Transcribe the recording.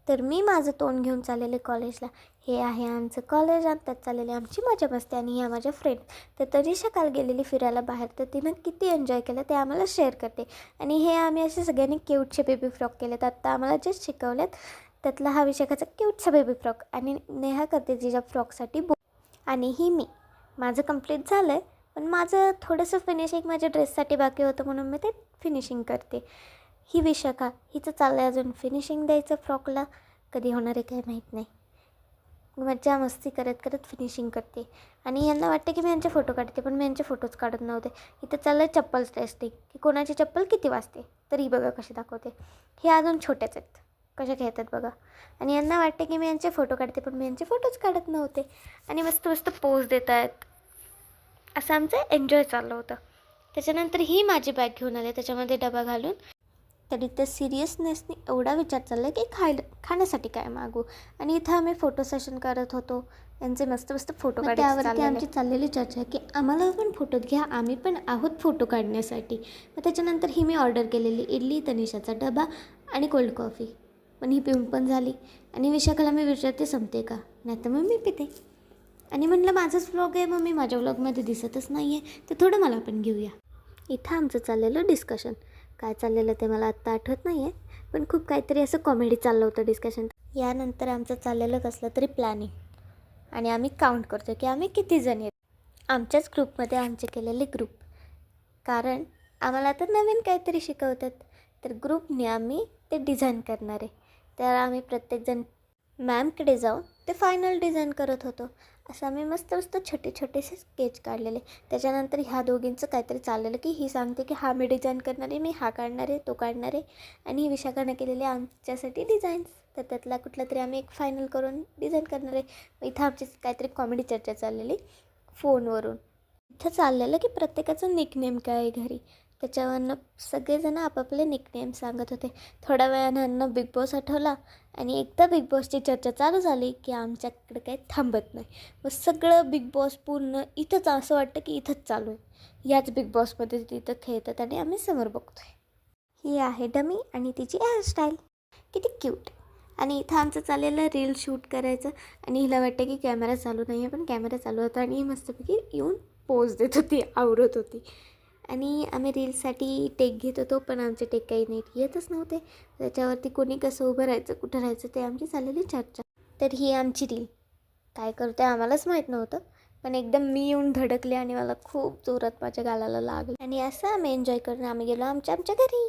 तर मी माझं तोंड घेऊन चाललेले कॉलेजला. हे आहे आमचं कॉलेज आणि त्यात चाललेली आमची मजा मस्ती. आणि ह्या माझ्या फ्रेंड. तर तनिषा काल गेलेली फिरायला बाहेर, तर तिनं किती एन्जॉय केलं ते आम्हाला शेअर करते. आणि हे आम्ही असे सगळ्यांनी क्यूटचे बेबी फ्रॉक केले. तर आत्ता आम्हाला जस्ट शिकवल्यात त्यातला हा विशाखाचा क्यूटचा बेबी फ्रॉक. आणि नेहा करते तिच्या फ्रॉकसाठी आणि ही मी. माझं कंप्लीट झालं आहे, पण माझं थोडंसं फिनिशिंग माझ्या ड्रेससाठी बाकी होतं म्हणून मी ते फिनिशिंग करते. ही विशाखा, हिचं चाललं आहे अजून फिनिशिंग द्यायचं फ्रॉकला. कधी होणार आहे काय माहीत नाही. मज्जा मस्ती करत करत फिनिशिंग करते. आणि यांना वाटते की मी यांचे फोटो काढते, पण मी यांचे फोटोच काढत नव्हते. इथं चाललं आहे चप्पल टेस्टिंग, की कोणाची चप्पल किती वाजते. तर ही बघा कशी दाखवते. हे अजून छोट्याच आहेत, कशा खेळतात बघा. आणि यांना वाटते की मी यांचे फोटो काढते, पण मी यांचे फोटोच काढत नव्हते. आणि मस्त मस्त पोज देत आहेत. असं आमचं एन्जॉय चाललं होतं. त्याच्यानंतर ही माझी बॅग घेऊन आले, त्याच्यामध्ये डबा घालून. तरी त्या सिरियसनेसने एवढा विचार चालला आहे की खाण्यासाठी काय मागू. आणि इथं आम्ही फोटो सेशन करत होतो. यांचे मस्त मस्त फोटो काढायचे. त्यावरती आमची चाललेली चर्चा की आम्हाला पण फोटो घ्या, आम्ही पण आहोत फोटो काढण्यासाठी. मग त्याच्यानंतर ही मी ऑर्डर केलेली इडली, तनिषाचा डबा आणि कोल्ड कॉफी. पण ही पिऊन पण झाली. आणि विशाखाला मी विचारते संपते का, नाही तर मग मी पिते. आणि म्हटलं माझंच व्लॉग आहे, मग मी माझ्या व्लॉगमध्ये दिसतच नाही आहे, तर थोडं मला पण घेऊया. इथं आमचं चाललेलं डिस्कशन. काय चाललेलं ते मला आत्ता आठवत नाही आहे, पण खूप काहीतरी असं कॉमेडी चाललं होतं डिस्कशन. यानंतर आमचं चाललेलं कसलं तरी प्लॅनिंग. आणि आम्ही काउंट करतो की आम्ही किती जण आहेत. आमच्याच ग्रुपमध्ये आमचे केलेले ग्रुप, कारण आम्हाला तर नवीन काहीतरी शिकवतात. तर ग्रुपने आम्ही ते डिझाईन करणार आहे. तर आम्ही प्रत्येकजण मॅमकडे जाऊन ते फायनल डिझाईन करत होतो. असं आम्ही मस्त मस्त छोटे छोटेसे स्केच काढलेले. त्याच्यानंतर ह्या दोघींचं काहीतरी चाललेलं की ही सांगते की हा मी डिझाईन करणार आहे, मी हा काढणार आहे, तो काढणार आहे. आणि ही विशाखाने केलेले आमच्यासाठी डिझाईन्स. तर त्यातला कुठला तरी आम्ही एक फायनल करून डिझाईन करणार आहे. इथं आमची काहीतरी कॉमेडी चर्चा चाललेली फोनवरून. इथं चाललेलं की प्रत्येकाचं निकनेम काय आहे घरी. त्याच्यावरनं सगळेजण आपापले निकनेम सांगत होते. थोड्या वेळानं यांना बिग बॉस आठवला. आणि एकदा बिग बॉसची चर्चा चालू झाली की आमच्याकडे काही थांबत नाही. मग सगळं बिग बॉस पूर्ण इथंच, असं वाटतं की इथंच चालू आहे. याच बिग बॉसमध्ये तिथं खेळतात आणि आम्ही समोर बघतो आहे. ही आहे डमी आणि तिची हेअरस्टाईल किती क्यूट. आणि इथं आमचं चाललेलं रील शूट करायचं. आणि हिला वाटतं की कॅमेरा चालू नाही आहे, पण कॅमेरा चालू होता. आणि ही मस्तपैकी येऊन पोज देत होती, आवरत होती. आणि आम्ही रीलसाठी टेक घेत होतो, पण आमचे टेक काही नीट येतच नव्हते. त्याच्यावरती कोणी कसं उभं राहायचं, कुठं राहायचं ते आमची चाललेली चर्चा. तर ही आमची रील काय करते आम्हालाच माहीत नव्हतं, पण एकदम मी येऊन धडकले आणि मला खूप जोरात माझ्या गालाला लागलं. आणि असं आम्ही एन्जॉय करून आम्ही गेलो आमच्या घरी.